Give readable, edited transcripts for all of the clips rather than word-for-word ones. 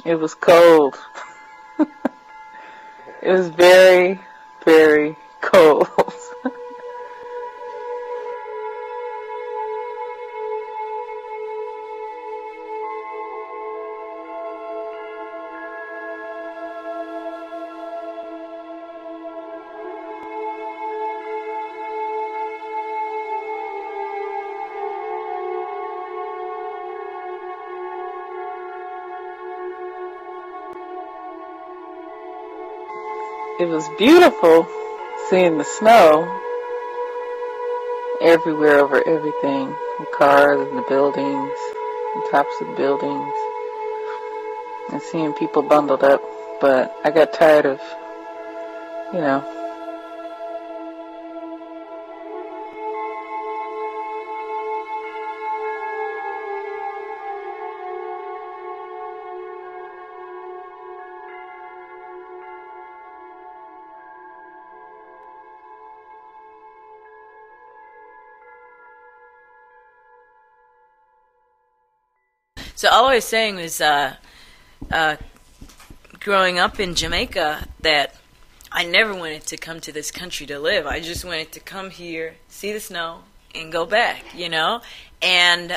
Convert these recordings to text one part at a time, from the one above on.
It was cold. It was very, very cold. It was beautiful seeing the snow everywhere over everything, the cars and the buildings, the tops of the buildings, and seeing people bundled up. But I got tired of, you know. So all I was saying was, growing up in Jamaica, that I never wanted to come to this country to live. I just wanted to come here, see the snow, and go back, you know? And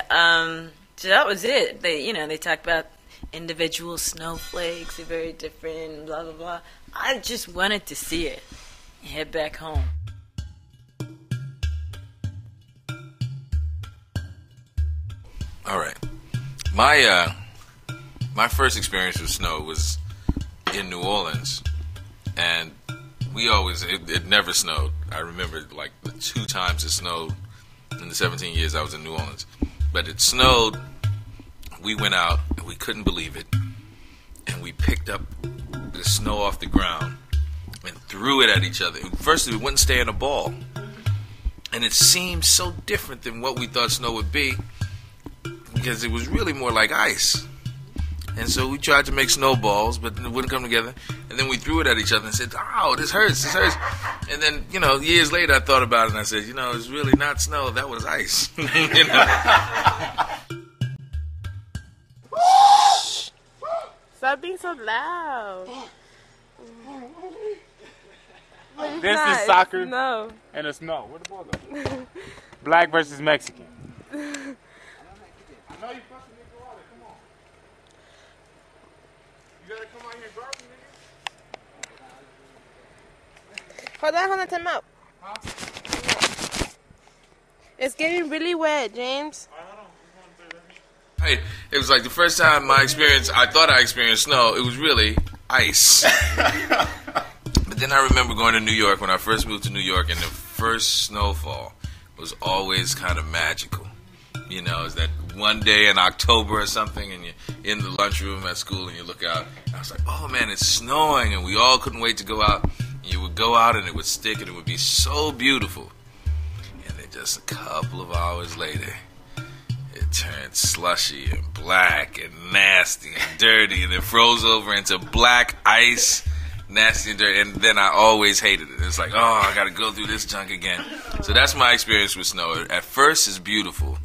so that was it. They talk about individual snowflakes are very different, blah, blah, blah. I just wanted to see it and head back home. All right. My first experience with snow was in New Orleans, and it never snowed. I remember like the 2 times it snowed in the 17 years I was in New Orleans. But it snowed, we went out, and we couldn't believe it, and we picked up the snow off the ground and threw it at each other. First, it wouldn't stay in a ball, and it seemed so different than what we thought snow would be, because it was really more like ice. And so we tried to make snowballs, but it wouldn't come together. And then we threw it at each other and said, "Oh, this hurts. And then, years later I thought about it and I said, it's really not snow. That was ice. Stop being so loud. This is soccer No. and the snow. Where the ball go? Black versus Mexican. I know you fucking need to go out there. Come on. You gotta come out here and guard me, nigga. Hold on, time out. Huh? It's getting really wet, James. Hey, it was like the first time I thought I experienced snow, it was really ice. But then I remember going to New York when I first moved to New York, and the first snowfall was always kind of magical. It's that one day in October or something, and you're in the lunchroom at school and you look out, and I was like, oh man, it's snowing, and we all couldn't wait to go out. And you would go out and it would stick and it would be so beautiful. And then just a couple of hours later, it turned slushy and black and nasty and dirty, and it froze over into black ice, nasty and dirty, and then I always hated it. It's like, oh, I gotta go through this junk again. So that's my experience with snow. At first it's beautiful,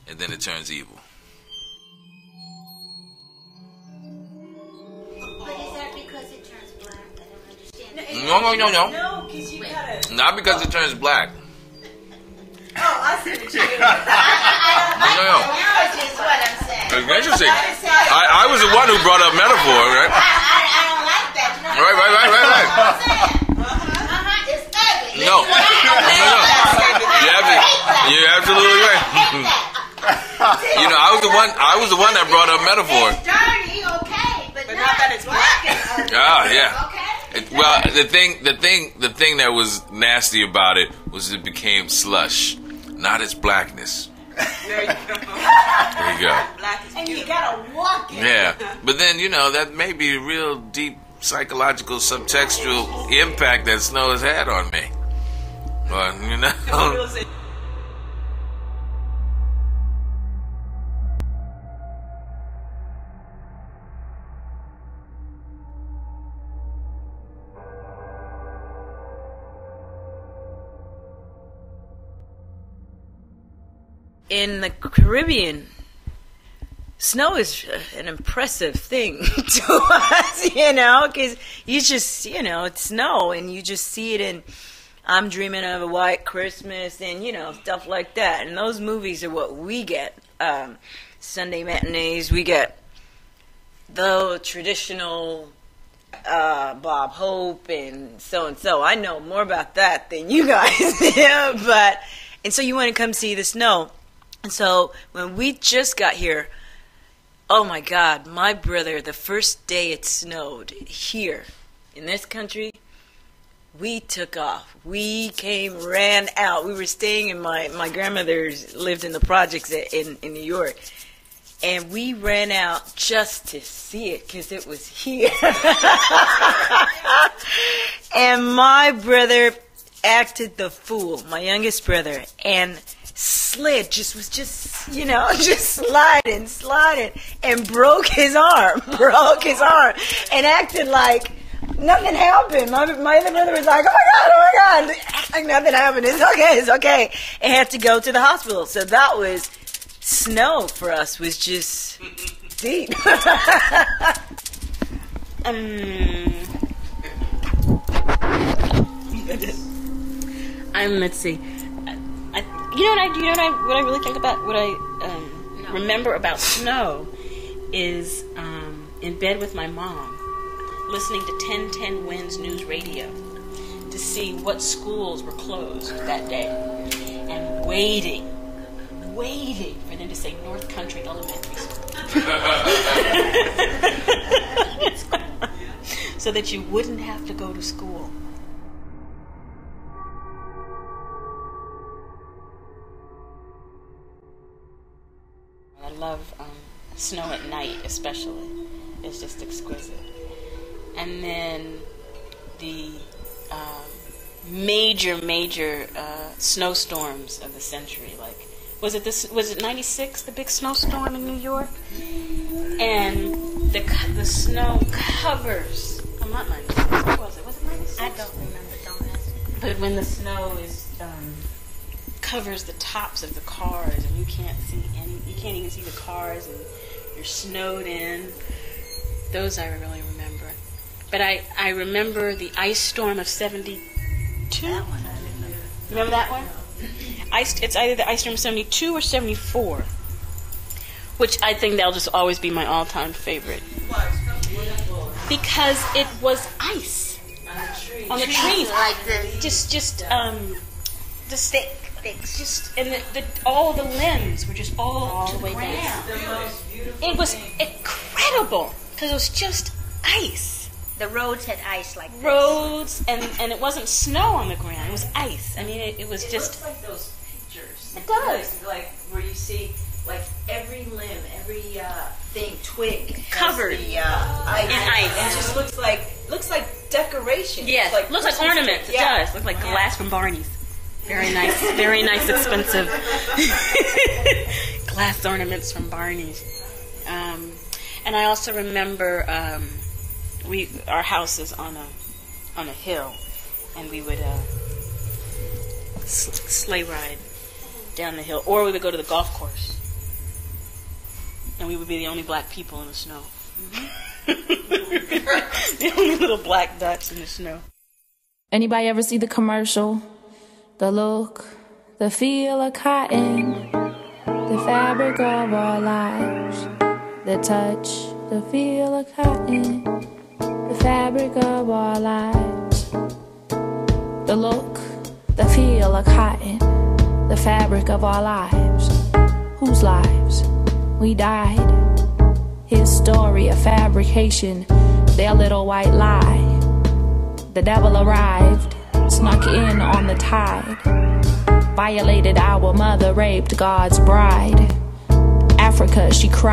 and then it turns evil. But is that because it turns black? I don't understand. No. No, because you gotta... Not because it turns black. Oh, I see what you mean. No. Analogy is what I'm saying. It's interesting. I was the one who brought up metaphor, right? I don't like that. You know Right. what I'm saying? It's ugly. No. You're absolutely right. I was the one that brought up metaphor. It's dirty, okay, but not that it's black. Yeah. Okay. Well, the thing that was nasty about it was it became slush, not its blackness. There you go. There you go. Black is And beautiful. you gotta walk it. Yeah, but then that may be a real deep psychological subtextual impact that snow has had on me. But in the Caribbean, snow is an impressive thing to us, because you just, it's snow, and you just see it in I'm Dreaming of a White Christmas and, stuff like that. And those movies are what we get. Sunday matinees, we get the traditional Bob Hope and so. I know more about that than you guys do, and so you want to come see the snow. And so when we just got here, oh my God, my brother, the first day it snowed here in this country, we took off. We ran out. We were staying in my grandmother's, lived in the projects in New York. And we ran out just to see it because it was here. And my brother acted the fool, my youngest brother, and slid, just sliding, and broke his arm, and acted like nothing happened. My other brother was like, oh my God, act like nothing happened. It's okay. And had to go to the hospital. So that was, snow for us was just deep. Let's see. What I really think about, what I remember about snow is in bed with my mom, listening to 1010 Winds News Radio to see what schools were closed that day, and waiting for them to say North Country Elementary School. So that you wouldn't have to go to school. I love snow at night, especially. It's just exquisite. And then the major snowstorms of the century, like was it 96, the big snowstorm in New York? And the snow covers. Oh, not 96. What was it? Was it 96? I don't remember. Don't ask me. But when the snow is covers the tops of the cars, and you can't even see the cars, and you're snowed in. Those I really remember. But I remember the ice storm of 72. That one I remember. Remember that one? It's either the ice storm of 72 or 74, which I think that'll just always be my all-time favorite. Because it was ice on the trees, like this. just and all the limbs were just all to the way down. It was incredible because it was just ice. The roads had ice like this. Roads, and it wasn't snow on the ground. It was ice. I mean, it was just. It looks like those pictures. It does. Like where you see like every limb, every thing, twig Covered has the, ice. in ice. And it just looks like decoration. Yes, like looks like ornaments. It does. Looks like glass from Barney's. Very nice, expensive glass ornaments from Barney's. And I also remember our house is on a hill, and we would sleigh ride down the hill, or we would go to the golf course, and we would be the only black people in the snow. Mm-hmm. The only little black dots in the snow. Anybody ever see the commercial? The look, the feel of cotton, the fabric of our lives, the touch, the feel of cotton, the fabric of our lives. The look, the feel of cotton, the fabric of our lives. Whose lives? We died. His story of fabrication, their little white lie. The devil arrived, snuck in on the tide, violated our mother, raped God's bride. Africa, she cried.